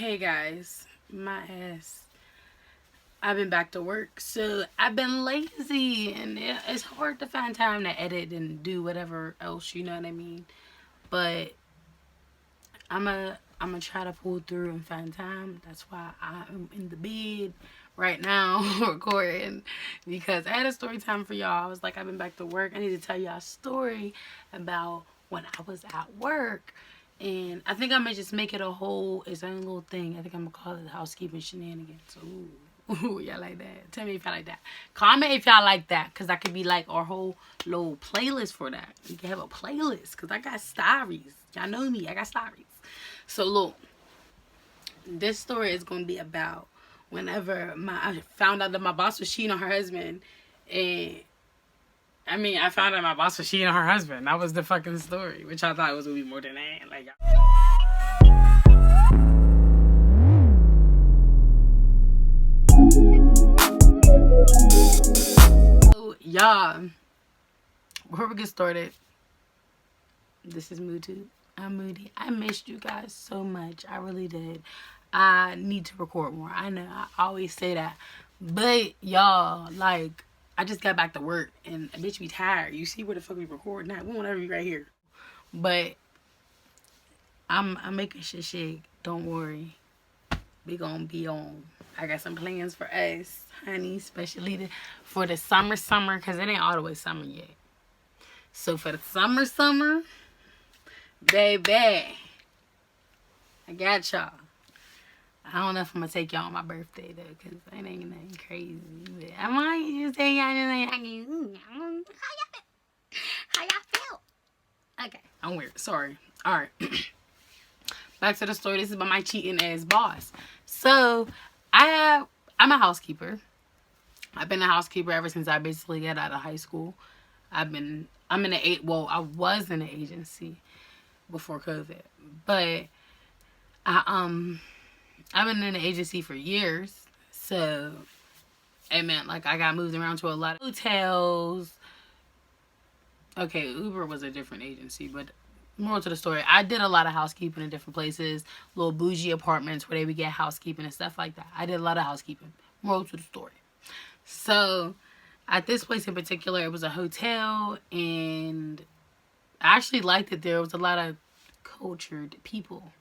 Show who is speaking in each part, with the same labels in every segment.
Speaker 1: Hey guys, my ass. I've been back to work, so I've been lazy, and it's hard to find time to edit and do whatever else. You know what I mean? But I'm a try to pull through and find time. That's why I'm in the bed right now recording, because I had a story time for y'all. I was like, I've been back to work. I need to tell y'all a story about when I was at work. And I think I'm gonna just make it its own little thing. I think I'm gonna call it housekeeping shenanigans. Ooh, y'all like that? Tell me if y'all like that. Comment if y'all like that, cause that could be like our whole little playlist for that. You can have a playlist, cause I got stories. Y'all know me, I got stories. So look, this story is gonna be about whenever I found out that my boss was cheating on her husband, and I found out my boss was cheating on her husband. That was the fucking story, which I thought was gonna be more than that. Like, so y'all, before we get started, this is Moodtube. I'm Moody. I missed you guys so much. I really did. I need to record more. I know I always say that, but y'all, like, I just got back to work and a bitch be tired. You see where the fuck we record now? We won't ever be right here. But I'm making shit. Don't worry. We gonna be on. I got some plans for us, honey, especially for the summer, because it ain't all the way summer yet. So for the summer, baby, I got y'all. I don't know if I'm gonna take y'all on my birthday though, cause it ain't nothing crazy. But I might just take y'all how y'all feel? Okay, I'm weird. Sorry. All right. Back to the story. This is about my cheating ass boss. So I'm a housekeeper. I've been a housekeeper ever since I basically got out of high school. I was in an agency before COVID, but I've been in the agency for years. So it meant like I got moved around to a lot of hotels. Okay, Uber was a different agency, but moral to the story, I did a lot of housekeeping in different places, little bougie apartments where they would get housekeeping and stuff like that. I did a lot of housekeeping. Moral to the story. So at this place in particular, it was a hotel, and I actually liked it. There was a lot of cultured people,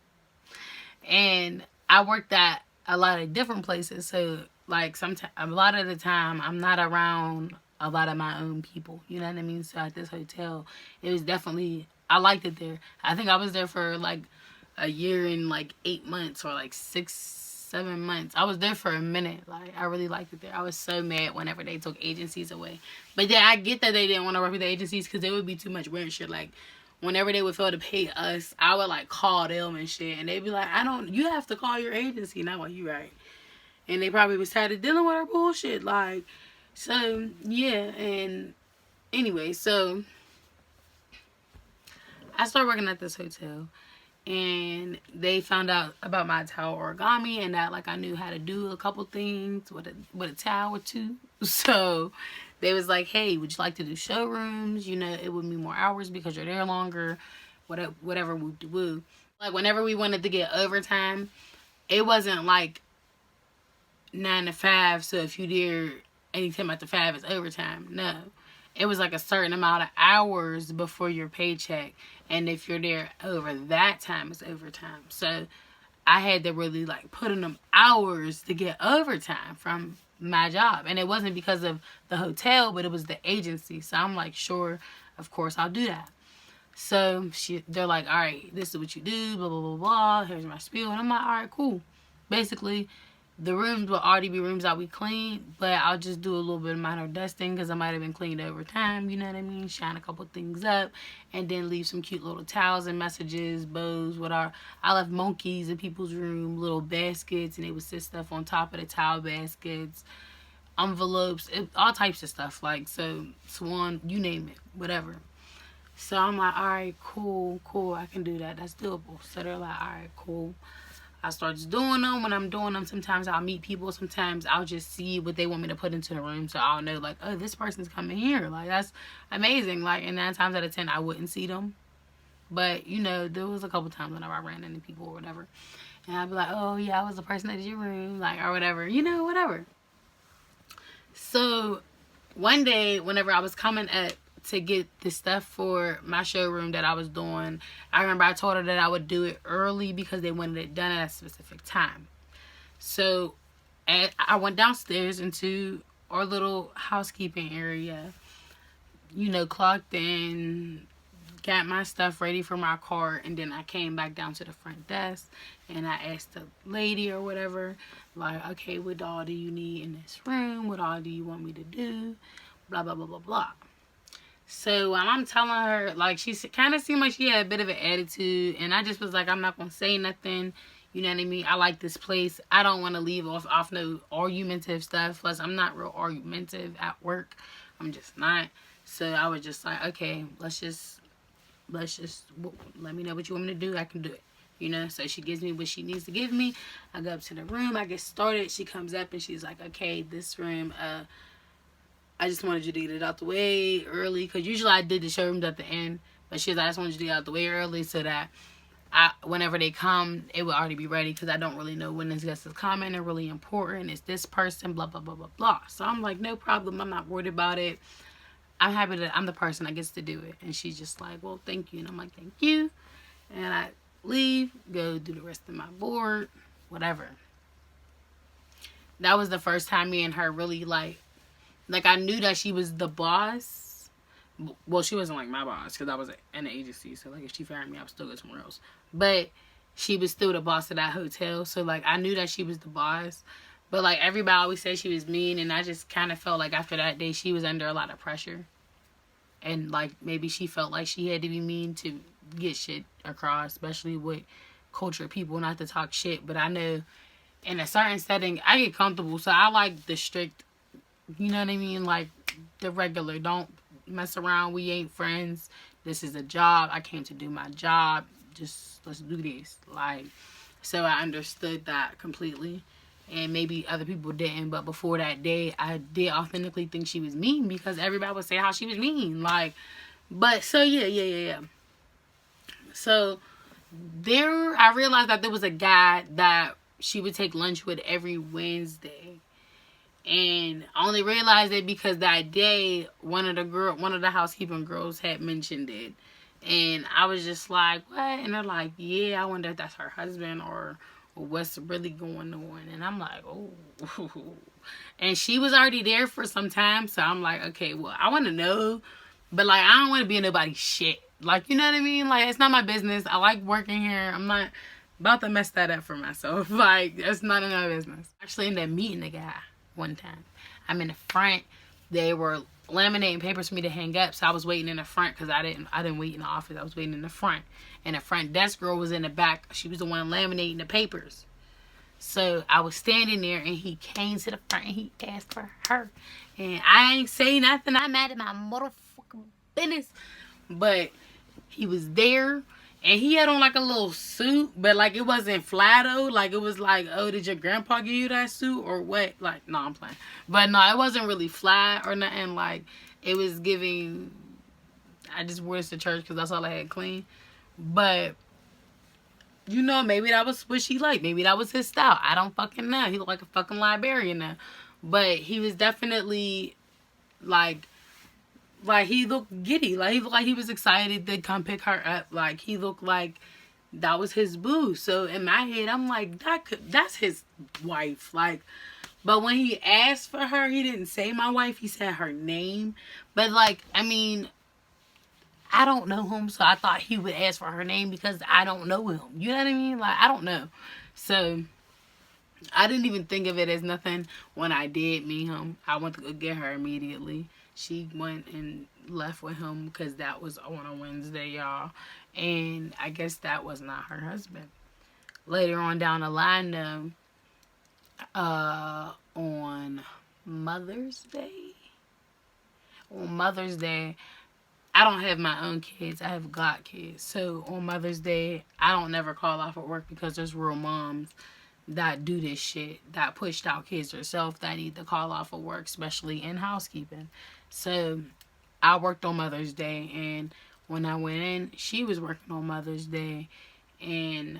Speaker 1: and I worked at a lot of different places. So like a lot of the time, I'm not around a lot of my own people. You know what I mean? So at this hotel, it was definitely, I liked it there. I think I was there for like a year and like 8 months, or like 6-7 months. I was there for a minute. Like, I really liked it there. I was so mad whenever they took agencies away. But yeah, I get that they didn't want to work with the agencies because there would be too much weird shit. Like, whenever they would fail to pay us, I would like call them and shit, and they'd be like, you have to call your agency. Not like, you right. And they probably was tired of dealing with our bullshit. Like, so yeah. And anyway, so I started working at this hotel, and they found out about my towel origami, and that like I knew how to do a couple things with a towel or two. So they was like, hey, would you like to do showrooms? You know, it would be more hours because you're there longer, whatever woo. Like, whenever we wanted to get overtime, it wasn't like 9 to 5, so if you did anytime after 5 is overtime. No. It was like a certain amount of hours before your paycheck, and if you're there over that time, it's overtime. So I had to really like put in them hours to get overtime from my job, and it wasn't because of the hotel, but it was the agency. So I'm like, sure, of course I'll do that. So they're like, all right, this is what you do, blah blah blah blah, here's my spiel. And I'm like, all right, cool. Basically, the rooms will already be rooms that we clean, but I'll just do a little bit of minor dusting because I might have been cleaned over time, you know what I mean? Shine a couple things up, and then leave some cute little towels and messages, bows, whatever. I left monkeys in people's room, little baskets, and they would sit stuff on top of the towel baskets, envelopes, all types of stuff. Like, so, swan, you name it, whatever. So I'm like, all right, cool, I can do that. That's doable. So they're like, all right, cool. I start just doing them. When I'm doing them, sometimes I'll meet people. Sometimes I'll just see what they want me to put into the room. So I'll know, like, oh, this person's coming here. Like, that's amazing. Like, and 9 times out of 10, I wouldn't see them. But, you know, there was a couple times whenever I ran into people or whatever. And I'd be like, oh yeah, I was the person that did your room, like, or whatever, you know, whatever. So one day, whenever I was coming up to get the stuff for my showroom that I was doing, I remember I told her that I would do it early because they wanted it done at a specific time. So I went downstairs into our little housekeeping area, you know, clocked in, got my stuff ready for my cart, and then I came back down to the front desk and I asked the lady or whatever, like, okay, what all do you need in this room? What all do you want me to do? Blah, blah, blah, blah, blah. So I'm telling her, like, she kind of seemed like she had a bit of an attitude, and I just was like, I'm not going to say nothing. You know what I mean? I like this place. I don't want to leave off no argumentative stuff. Plus, I'm not real argumentative at work. I'm just not. So I was just like, okay, let's just let me know what you want me to do. I can do it. You know? So she gives me what she needs to give me. I go up to the room. I get started. She comes up and she's like, okay, this room, I just wanted you to get it out the way early. Because usually I did the showrooms at the end. But she's like, I just wanted you to get it out the way early so that whenever they come, it will already be ready. Because I don't really know when this guest is coming. They're really important. It's this person, blah, blah, blah, blah, blah. So I'm like, no problem. I'm not worried about it. I'm happy that I'm the person that gets to do it. And she's just like, well, thank you. And I'm like, thank you. And I leave, go do the rest of my board, whatever. That was the first time me and her really, like I knew that she was the boss. Well, she wasn't like my boss because I was in the agency. So, like, if she fired me, I would still go somewhere else. But she was still the boss of that hotel. So, like, I knew that she was the boss. But, like, everybody always said she was mean. And I just kind of felt like after that day, she was under a lot of pressure. And, like, maybe she felt like she had to be mean to get shit across. Especially with culture people, not to talk shit. But I know in a certain setting, I get comfortable. So, I like the strict, you know what I mean? Like, the regular. Don't mess around. We ain't friends. This is a job. I came to do my job. Just, let's do this. Like, so I understood that completely. And maybe other people didn't, but before that day, I did authentically think she was mean because everybody would say how she was mean. Like, but so yeah. So there, I realized that there was a guy that she would take lunch with every Wednesday. And I only realized it because that day, one of the housekeeping girls had mentioned it. And I was just like, what? And they're like, yeah, I wonder if that's her husband or what's really going on. And I'm like, oh. And she was already there for some time. So I'm like, okay, well, I want to know. But, like, I don't want to be in nobody's shit. Like, you know what I mean? Like, it's not my business. I like working here. I'm not about to mess that up for myself. Like, that's none of my business. I actually ended up meeting the guy one time. I'm in the front. They were laminating papers for me to hang up, so I was waiting in the front because I didn't wait in the office. I was waiting in the front, and the front desk girl was in the back. She was the one laminating the papers. So I was standing there, and he came to the front and he asked for her, and I ain't say nothing. I'm mad at my motherfucking business, but he was there. And he had on, like, a little suit, but, like, it wasn't flat, though. Like, it was like, oh, did your grandpa give you that suit or what? Like, no, I'm playing. But, no, it wasn't really flat or nothing. Like, it was giving, I just wore this to church because that's all I had clean. But, you know, maybe that was what she liked. Maybe that was his style. I don't fucking know. He looked like a fucking librarian now. But he was definitely, like he looked giddy. Like, he looked like he was excited to come pick her up. Like, he looked like that was his boo. So, in my head, I'm like, that's his wife. Like, but when he asked for her, he didn't say my wife. He said her name. But, like, I mean, I don't know him. So, I thought he would ask for her name because I don't know him. You know what I mean? Like, I don't know. So, I didn't even think of it as nothing when I did meet him. I went to go get her immediately. She went and left with him because that was on a Wednesday, y'all. And I guess that was not her husband. Later on down the line, though, on Mother's Day, I don't have my own kids. I have God kids. So on Mother's Day, I don't never call off at work because there's real moms that do this shit, that pushed out kids herself, that need to call off of work, especially in housekeeping. So I worked on Mother's Day, and when I went in, she was working on Mother's Day, and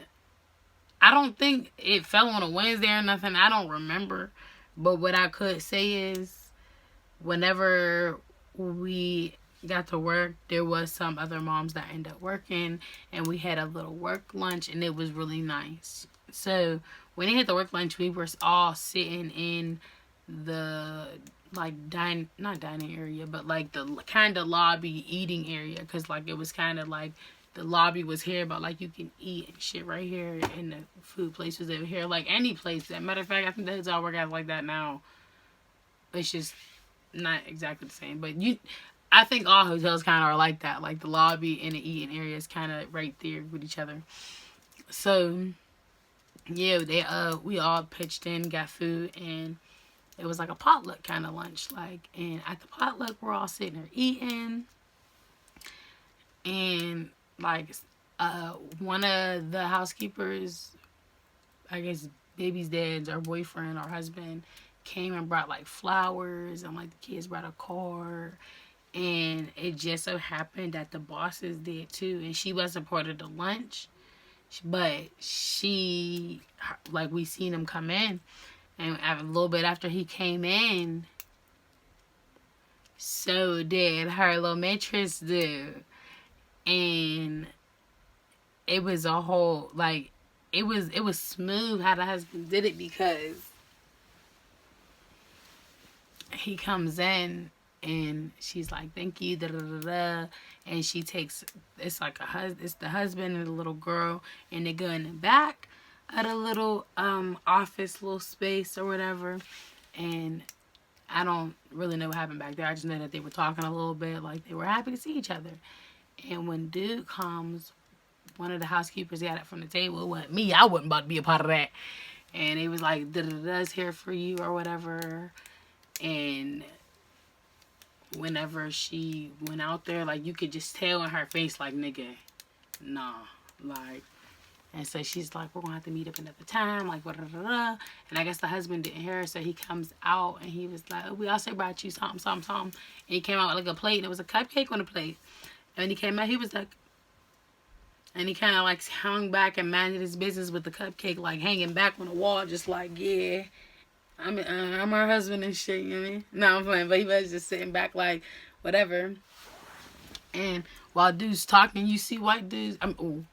Speaker 1: I don't think it fell on a Wednesday or nothing. I don't remember. But what I could say is whenever we got to work, there was some other moms that ended up working, and we had a little work lunch, and it was really nice. So when they had the work lunch, we were all sitting in the like not dining area, but like the kind of lobby eating area, because like it was kind of like the lobby was here, but like you can eat and shit right here, and the food place was over here, like any place. As a matter of fact, I think the hotel work out like that now. It's just not exactly the same, but I think all hotels kind of are like that. Like the lobby and the eating area is kind of right there with each other. So yeah, we all pitched in, got food, and it was like a potluck kind of lunch. Like, and at the potluck, we're all sitting there eating, and like one of the housekeepers, I guess baby's dad's or boyfriend or husband, came and brought like flowers, and like the kids brought a car. And it just so happened that the bosses did too, and she wasn't part of the lunch, but she, like, we seen him come in, and a little bit after he came in, so did her little mistress do. And it was a whole, like, it was smooth how the husband did it, because he comes in and she's like, thank you, da da da da, and she takes, it's like it's the husband and the little girl, and they go in the back of the little office, little space or whatever, and I don't really know what happened back there. I just know that they were talking a little bit, like they were happy to see each other. And when dude comes, one of the housekeepers got it from the table. It wasn't me. I wasn't about to be a part of that. And it was like, da da da's here for you or whatever. And whenever she went out there, like, you could just tell in her face, like, nigga, nah, like, and so she's like, we're gonna have to meet up another time, like, da da da. And I guess the husband didn't hear her, so he comes out and he was like, oh, we also brought you something, something, something. And he came out with like a plate, and it was a cupcake on the plate. And he came out, he was like, and he kind of like hung back and minded his business with the cupcake, like hanging back on the wall, just like, yeah, I'm her husband and shit, you know what I mean? No, I'm playing, but he was just sitting back like, whatever. And while dudes talking, you see white dudes, I didn't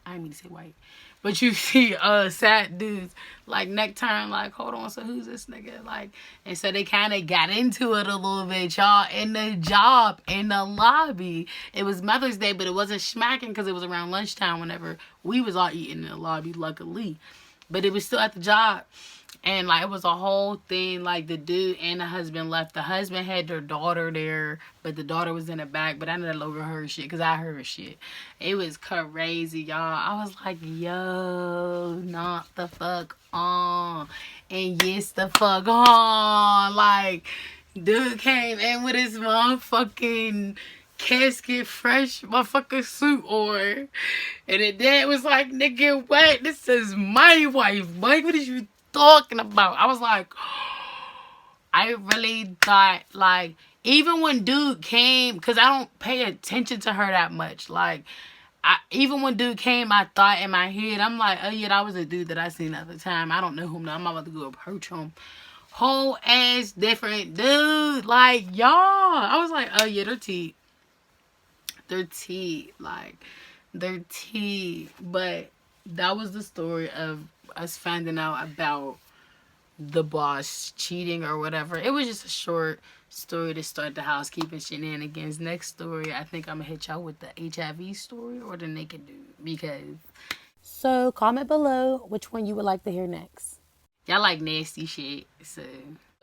Speaker 1: mean to say white, but you see sad dudes, like, neck turn, like, hold on, so who's this nigga? Like, and so they kind of got into it a little bit, y'all, in the job, in the lobby. It was Mother's Day, but it wasn't smacking because it was around lunchtime whenever we was all eating in the lobby, luckily. But it was still at the job. And, like, it was a whole thing, like, the dude and the husband left. The husband had their daughter there, but the daughter was in the back. But I no longer heard shit, because I heard shit. It was crazy, y'all. I was like, yo, not the fuck on. And yes, the fuck on. Like, dude came in with his motherfucking casket fresh motherfucking suit on. And the dad was like, nigga, what? This is my wife, Mike. What is you talking about? I was like, I really thought, like, even when dude came, because I don't pay attention to her that much, like, even when dude came, I thought in my head, I'm like, oh yeah, that was a dude that I seen at the time. I don't know him now. I'm about to go approach him. Whole ass different dude, like, y'all. I was like, oh yeah, they're T. They're T, like, they're T. But that was the story of us finding out about the boss cheating or whatever. It was just a short story to start the housekeeping shenanigans. Next story, I think I'm gonna hit y'all with the HIV story or the naked dude, because. So comment below which one you would like to hear next. Y'all like nasty shit, so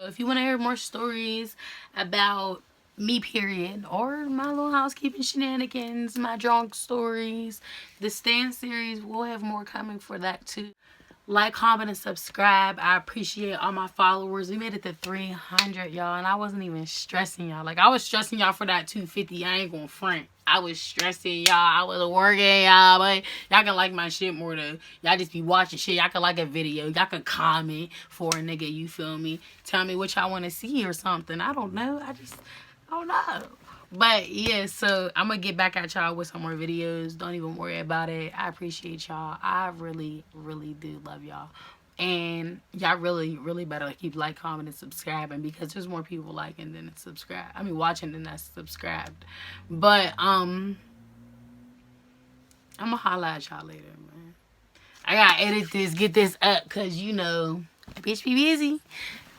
Speaker 1: if you want to hear more stories about me, period, or my little housekeeping shenanigans, my drunk stories, the Stan series, we'll have more coming for that too. Like, comment, and subscribe. I appreciate all my followers. We made it to 300, y'all, and I wasn't even stressing y'all. Like, I was stressing y'all for that 250. I ain't gonna front. I was stressing y'all. I was working, y'all, but y'all can like my shit more though. Y'all just be watching shit. Y'all can like a video. Y'all can comment for a nigga, you feel me? Tell me what y'all want to see or something. I don't know. I don't know. But yeah, so I'm gonna get back at y'all with some more videos. Don't even worry about it. I appreciate y'all. I really, really do love y'all. And y'all really, really better keep like, comment, and subscribing, because there's more people liking than subscribe. I mean, watching than that's subscribed. But I'm gonna holla at y'all later, man. I gotta edit this, get this up, cause you know, bitch be busy.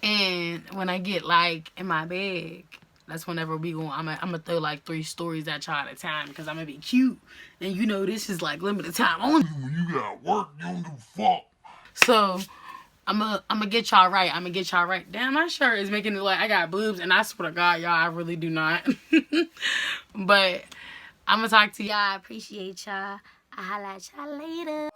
Speaker 1: And when I get like in my bag, that's whenever we go. I'm gonna throw like 3 stories at y'all at a time, because I'm gonna be cute. And you know, this is like limited time only. When you got work, you don't give a fuck. So I'm gonna get y'all right. I'm gonna get y'all right. Damn, my shirt is making it like I got boobs, and I swear to God, y'all, I really do not. But I'm gonna talk to y'all. I appreciate y'all. I'll holla at y'all later.